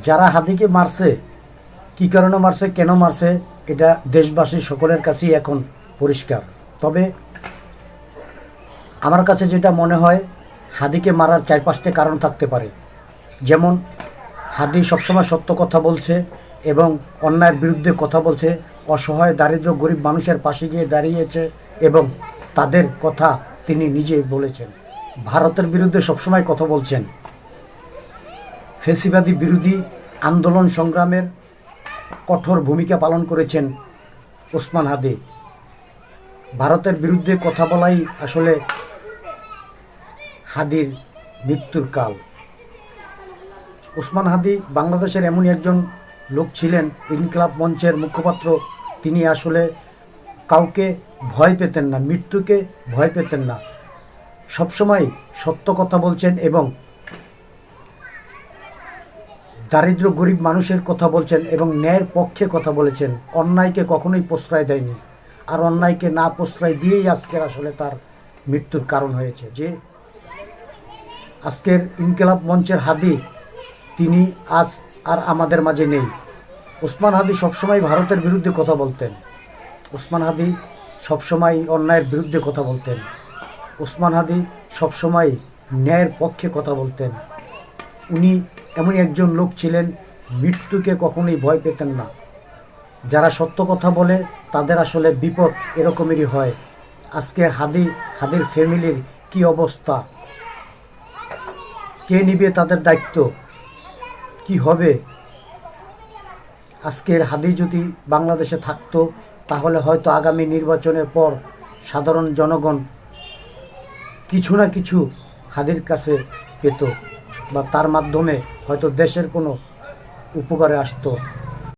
যারা হাদিকে মারছে, কী কারণে মারছে, কেন মারছে, এটা দেশবাসী সকলের কাছেই এখন পরিষ্কার। তবে আমার কাছে যেটা মনে হয়, হাদিকে মারার 4-5টা কারণ থাকতে পারে। যেমন হাদি সবসময় সত্য কথা বলছে এবং অন্যায়ের বিরুদ্ধে কথা বলছে, অসহায় দারিদ্র গরিব মানুষের পাশে গিয়ে দাঁড়িয়েছে এবং তাদের কথা তিনি নিজেই বলেছেন। ভারতের বিরুদ্ধে সবসময় কথা বলছেন। ফ্যাসিবাদী বিরোধী আন্দোলন সংগ্রামের কঠোর ভূমিকা পালন করেছেন ওসমান হাদি। ভারতের বিরুদ্ধে কথা বলাই আসলে হাদির মৃত্যুর কাল। ওসমান হাদি বাংলাদেশের এমনই একজন লোক ছিলেন, ইনকিলাব মঞ্চের মুখপাত্র। তিনি আসলে কাউকে ভয় পেতেন না, মৃত্যুকে ভয় পেতেন না। সবসময় সত্য কথা বলছেন এবং দারিদ্র গরিব মানুষের কথা বলছেন এবং ন্যায়ের পক্ষে কথা বলেছেন। অন্যায়কে কখনোই প্রশ্রয় দেয়নি, আর অন্যায়কে না প্রশ্রয় দিয়েই আজকের আসলে তার মৃত্যুর কারণ হয়েছে। যে আজকের ইনকিলাব মঞ্চের হাদি, তিনি আজ আর আমাদের মাঝে নেই। ওসমান হাদি সবসময় ভারতের বিরুদ্ধে কথা বলতেন। ওসমান হাদি সবসময় অন্যায়ের বিরুদ্ধে কথা বলতেন। ওসমান হাদি সবসময় ন্যায়ের পক্ষে কথা বলতেন। উনি এমনই একজন লোক ছিলেন, মৃত্যুকে কখনোই ভয় পেতেন না। যারা সত্য কথা বলে তাদের আসলে বিপদ এরকমেরই হয়। আজকের হাদির ফ্যামিলির কি অবস্থা, কে নিবে তাদের দায়িত্ব, কি হবে? আজকের হাদি যদি বাংলাদেশে থাকতো, তাহলে হয়তো আগামী নির্বাচনের পর সাধারণ জনগণ কিছু না কিছু হাদির কাছে পেত, বা তার মাধ্যমে হয়তো দেশের কোনো উপকারে আসতো।